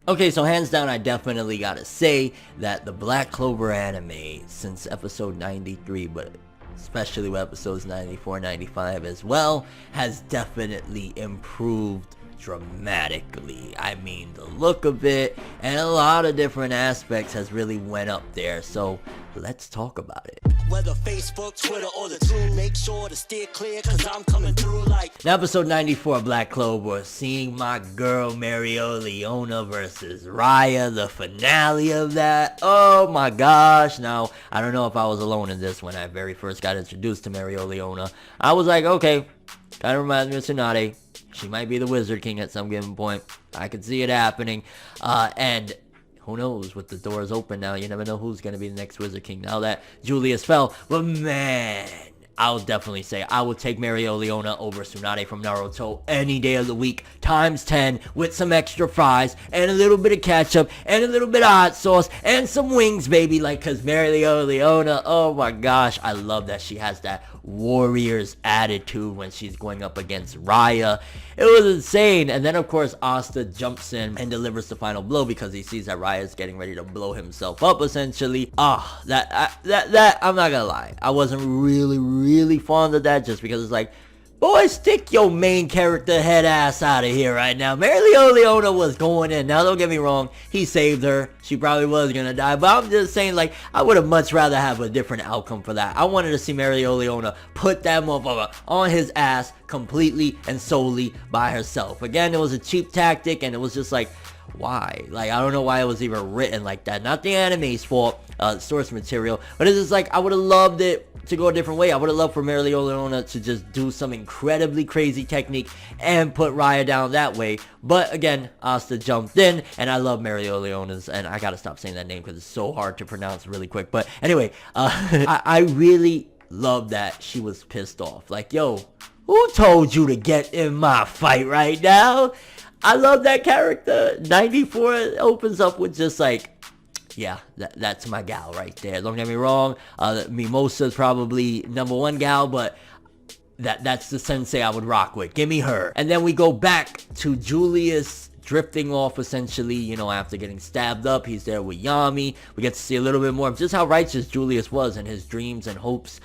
Okay, so hands down, I definitely gotta say that the Black Clover anime, since episode 93, but especially with episodes 94, 95 as well, has definitely improved dramatically. I mean, the look of it and a lot of different aspects has really went up there, so let's talk about it. Whether Facebook, Twitter, or the two, make sure to steer clear, cause I'm coming through like... Now, episode 94 of Black Clover, seeing my girl Leona versus Raya, the finale of that. Oh my gosh. Now, I don't know if I was alone in this when I very first got introduced to Leona. I was like, okay, kind of reminds me of Tsunade. She might be the Wizard King at some given point. I could see it happening. And who knows, with the doors open now, you never know who's going to be the next Wizard King now that Julius fell. But man, I'll definitely say I would take Leona over Tsunade from Naruto any day of the week, times 10, with some extra fries, and a little bit of ketchup, and a little bit of hot sauce, and some wings, baby, like, cause Leona, oh my gosh, I love that she has that warrior's attitude when she's going up against Raya. It was insane. And then of course Asta jumps in and delivers the final blow because he sees that Raya's getting ready to blow himself up essentially. That I'm not gonna lie, I wasn't really fond of that, just because it's like, boy, stick your main character head ass out of here right now. Leona was going in. Now, don't get me wrong. He saved her. She probably was going to die. But I'm just saying, like, I would have much rather have a different outcome for that. I wanted to see Leona put that motherfucker on his ass completely and solely by herself. Again, it was a cheap tactic, and it was just like, why? Like, I don't know why it was even written like that. Not the anime's fault, source material. But it's just like, I would have loved it to go a different way. I would have loved for Leona to just do some incredibly crazy technique and put Raya down that way. But again, Asta jumped in, and I love Leona's, and I gotta stop saying that name because it's so hard to pronounce really quick. But anyway, I really love that she was pissed off. Like, yo, who told you to get in my fight right now? I love that character. 94 opens up with just like, yeah, that's my gal right there. Don't get me wrong. Mimosa's probably #1 gal, but that's the sensei I would rock with. Give me her. And then we go back to Julius drifting off essentially, you know, after getting stabbed up. He's there with Yami. We get to see a little bit more of just how righteous Julius was and his dreams and hopes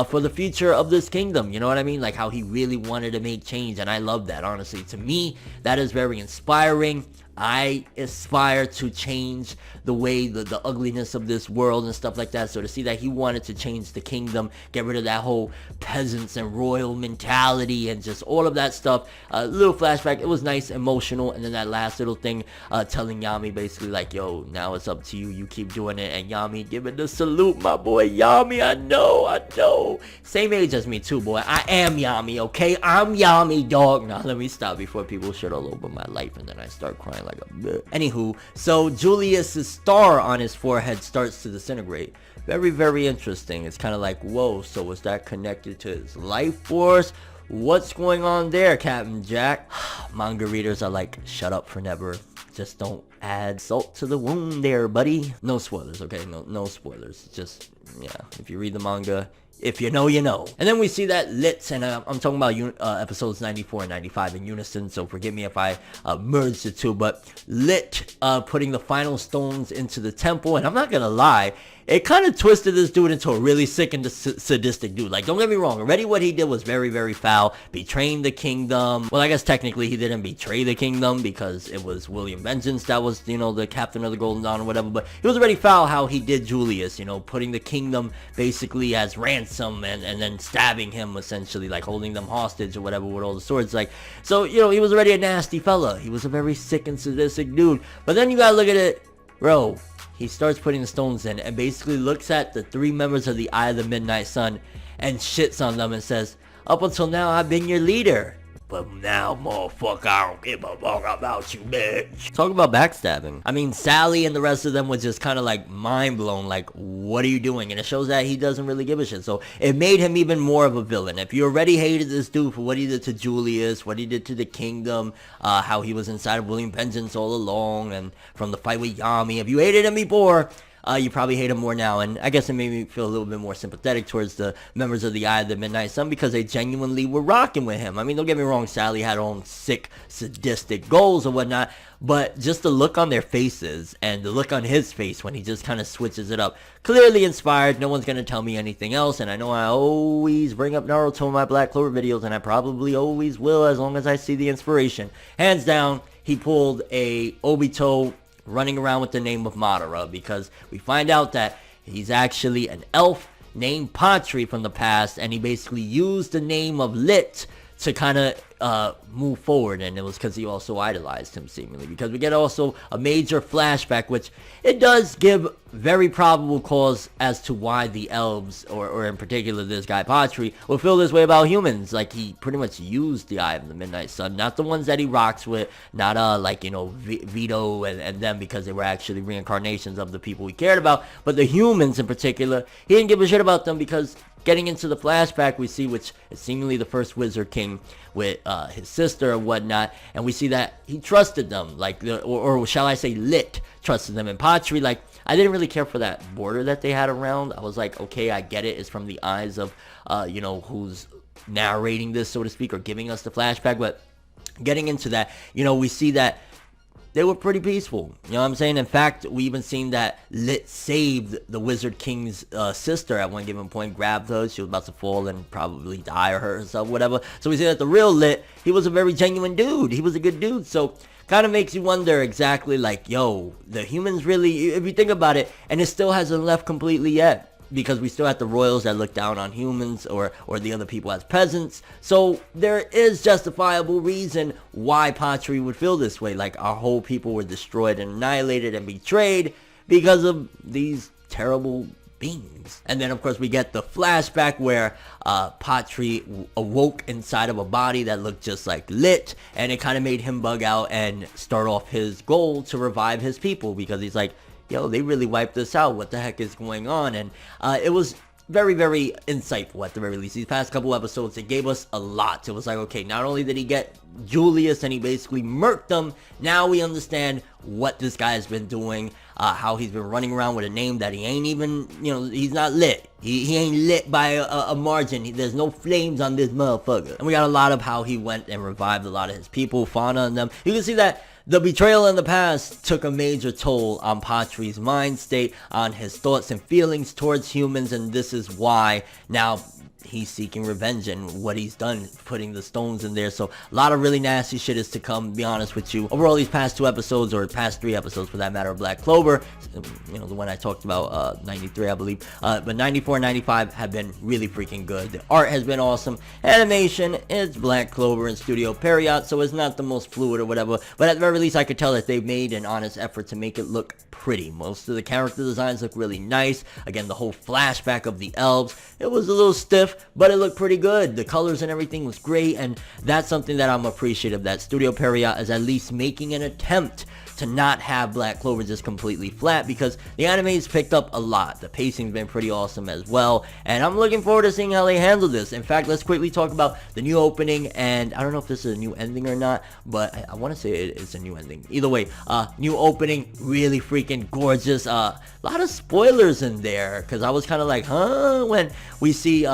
for the future of this kingdom. You know what I mean? Like how he really wanted to make change, and I love that, honestly. To me, that is very inspiring. I aspire to change the way, the ugliness of this world and stuff like that. So to see that he wanted to change the kingdom, get rid of that whole peasants and royal mentality and just all of that stuff. A little flashback. It was nice, emotional. And then that last little thing, telling Yami basically like, yo, now it's up to you. You keep doing it. And Yami giving the salute, my boy Yami. I know. Same age as me too, boy. I am Yami, okay? I'm Yami, dog. Now let me stop before people shit all over my life and then I start crying like a bitch. Anywho, so Julius's star on his forehead starts to disintegrate. Very interesting. It's kind of like, whoa, so was that connected to his life force? What's going on there, Captain Jack? Manga readers are like, shut up, ForneverWorld. Just don't add salt to the wound there, buddy. No spoilers, okay? No spoilers. Just, yeah, if you read the manga, if you know, you know. And then we see that Licht, and I'm talking about episodes 94 and 95 in unison, so forgive me if I merge the two, but Licht putting the final stones into the temple, and I'm not gonna lie, it kind of twisted this dude into a really sick and sadistic dude. Like, don't get me wrong, already what he did was very foul, betraying the kingdom. Well, I guess technically he didn't betray the kingdom because it was William Vengeance that was, you know, the captain of the Golden Dawn or whatever, but it was already foul how he did Julius, you know, putting the kingdom basically as ransom and then stabbing him essentially, like holding them hostage or whatever with all the swords. Like, so, you know, he was already a nasty fella. He was a very sick and sadistic dude. But then you gotta look at it, bro. He starts putting the stones in and basically looks at the 3 members of the Eye of the Midnight Sun and shits on them and says, up until now, I've been your leader. But now, motherfucker, I don't give a fuck about you, bitch. Talk about backstabbing. I mean, Sally and the rest of them was just kind of like mind blown. Like, what are you doing? And it shows that he doesn't really give a shit. So it made him even more of a villain. If you already hated this dude for what he did to Julius, what he did to the kingdom, how he was inside of William Vengeance all along, and from the fight with Yami, if you hated him before, you probably hate him more now. And I guess it made me feel a little bit more sympathetic towards the members of the Eye of the Midnight Sun because they genuinely were rocking with him. I mean, don't get me wrong, Sally had her own sick, sadistic goals or whatnot, but just the look on their faces and the look on his face when he just kind of switches it up, clearly inspired. No one's going to tell me anything else, and I know I always bring up Naruto in my Black Clover videos, and I probably always will as long as I see the inspiration. Hands down, he pulled a Obito running around with the name of Madara, because we find out that he's actually an elf named Patri from the past, and he basically used the name of Licht to kind of move forward, and it was because he also idolized him, seemingly, because we get also a major flashback, which it does give very probable cause as to why the elves, or in particular this guy Patri, will feel this way about humans. Like, he pretty much used the Eye of the Midnight Sun, not the ones that he rocks with, not like, you know, Vito and them, because they were actually reincarnations of the people he cared about, but the humans in particular, he didn't give a shit about them, because getting into the flashback, we see, which is seemingly the first Wizard King with his sister and whatnot, and we see that he trusted them, like, or shall I say Lit trusted them. And Patri, like, I didn't really care for that border that they had around. I was like, okay, I get it, it's from the eyes of, you know, who's narrating this, so to speak, or giving us the flashback. But getting into that, you know, we see that they were pretty peaceful, you know what I'm saying? In fact, we even seen that Lit saved the Wizard King's sister at one given point, grabbed her, she was about to fall and probably die or hurt herself, whatever. So we see that the real Lit, he was a very genuine dude, he was a good dude. So kind of makes you wonder exactly, like, yo, the humans really, if you think about it, and it still hasn't left completely yet, because we still have the royals that look down on humans, or the other people as peasants. So there is justifiable reason why Patri would feel this way, like our whole people were destroyed and annihilated and betrayed because of these terrible beings. And then of course we get the flashback where Patri awoke inside of a body that looked just like Lit, and it kind of made him bug out and start off his goal to revive his people, because he's like, yo, they really wiped us out, what the heck is going on? And it was very, very insightful at the very least. These past couple episodes, it gave us a lot. It was like, okay, not only did he get Julius and he basically murked them, now we understand what this guy has been doing, how he's been running around with a name that he ain't even, you know, he's not lit. He ain't lit by a margin. There's no flames on this motherfucker. And we got a lot of how he went and revived a lot of his people, Fauna and them. You can see that the betrayal in the past took a major toll on Patri's mind state, on his thoughts and feelings towards humans, and this is why now he's seeking revenge and what he's done, putting the stones in there. So a lot of really nasty shit is to come, to be honest with you. Overall, these past 2 episodes, or past 3 episodes for that matter, of Black Clover, you know, the one I talked about, 93 I believe, but 94 and 95 have been really freaking good. The art has been awesome. Animation, it's Black Clover and Studio Period, so it's not the most fluid or whatever, but at the very least I could tell that they've made an honest effort to make it look pretty. Most of the character designs look really nice. Again, the whole flashback of the elves, it was a little stiff, but it looked pretty good. The colors and everything was great, and that's something that I'm appreciative, that Studio Period is at least making an attempt to not have Black Clover just completely flat, because the anime's picked up a lot. The pacing's been pretty awesome as well, and I'm looking forward to seeing how they handle this. In fact, let's quickly talk about the new opening, and I don't know if this is a new ending or not, but I want to say it's a new ending. Either way, new opening, really freaking gorgeous. A lot of spoilers in there, because I was kind of like, huh, when we see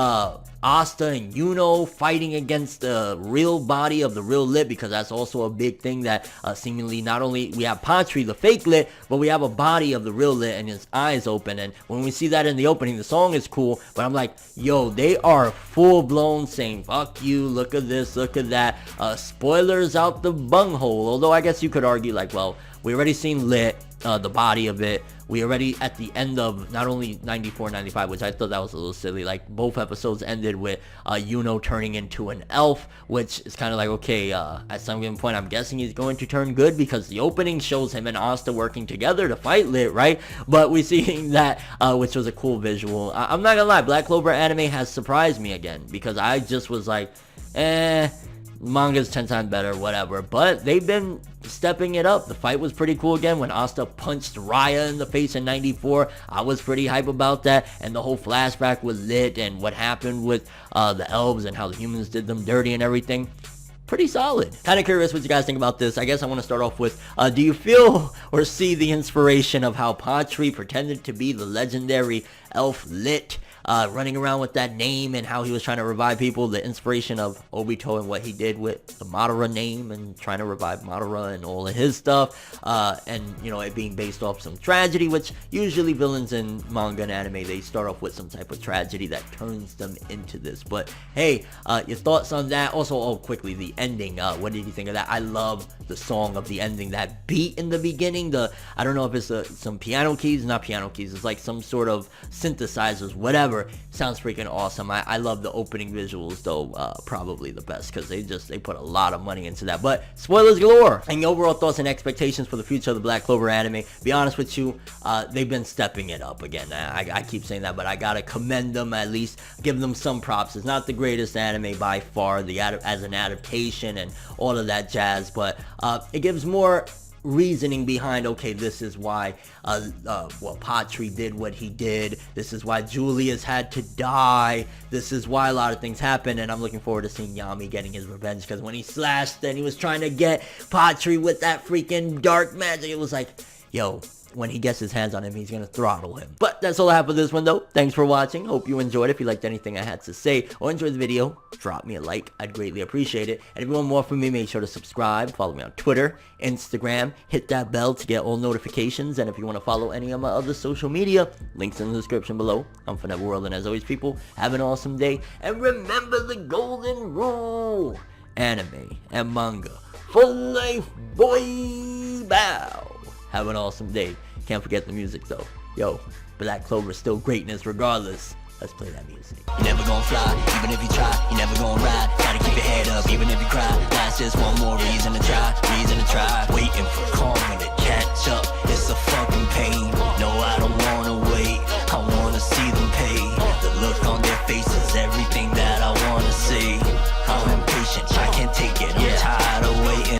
Asta and Yuno fighting against the real body of the real Lit, because that's also a big thing that seemingly not only we have Patri, the fake Lit, but we have a body of the real Lit and his eyes open. And when we see that in the opening, the song is cool, but I'm like, yo, they are full-blown saying, fuck you, look at this, look at that, spoilers out the bunghole. Although I guess you could argue like, well, we already seen Lit, the body of it. We already, at the end of not only 94, 95, which I thought that was a little silly, like both episodes ended with Yuno turning into an elf, which is kind of like, okay, at some given point I'm guessing he's going to turn good, because the opening shows him and Asta working together to fight Lit, right? But we see that, which was a cool visual. I'm not gonna lie, Black Clover anime has surprised me again, because I just was like, manga's 10 times better, whatever, but they've been stepping it up. The fight was pretty cool again when Asta punched Raya in the face in 94. I was pretty hype about that, and the whole flashback was Lit and what happened with the elves and how the humans did them dirty and everything. pretty solid. Kind of curious what you guys think about this. I guess I want to start off with, do you feel or see the inspiration of how Patri pretended to be the legendary elf Licht, running around with that name, and how he was trying to revive people, the inspiration of Obito and what he did with the Madara name and trying to revive Madara and all of his stuff, and you know, it being based off some tragedy, which usually villains in manga and anime, they start off with some type of tragedy that turns them into this. But hey, your thoughts on that? Also, quickly, the ending, what did you think of that? I love the song of the ending, that beat in the beginning, I don't know if it's some piano keys, not piano keys, it's like some sort of synthesizers, whatever. Sounds freaking awesome. I love the opening visuals though, probably the best, because they put a lot of money into that. But spoilers galore. And your overall thoughts and expectations for the future of the Black Clover anime. Be honest with you, they've been stepping it up again. I keep saying that, but I gotta commend them, at least give them some props. It's not the greatest anime by far, as an adaptation and all of that jazz, but it gives more reasoning behind, okay, this is why Patri did what he did, this is why Julius had to die, this is why a lot of things happen. And I'm looking forward to seeing Yami getting his revenge, because when he slashed and he was trying to get Patri with that freaking dark magic, it was like, yo, when he gets his hands on him, he's gonna throttle him. But that's all I have for this one though. Thanks for watching. Hope you enjoyed. If you liked anything I had to say or enjoyed the video, drop me a like. I'd greatly appreciate it. And if you want more from me, make sure to subscribe. Follow me on Twitter, Instagram. Hit that bell to get all notifications. And if you want to follow any of my other social media, links in the description below. I'm ForneverWorld, and as always, people, have an awesome day. And remember the golden rule: anime and manga for life, boy. Bow. Have an awesome day. Can't forget the music though. Yo, Black Clover is still greatness regardless. Let's play that music. You never gonna fly, even if you try. You never gonna ride. Gotta keep your head up, even if you cry. That's just one more reason to try.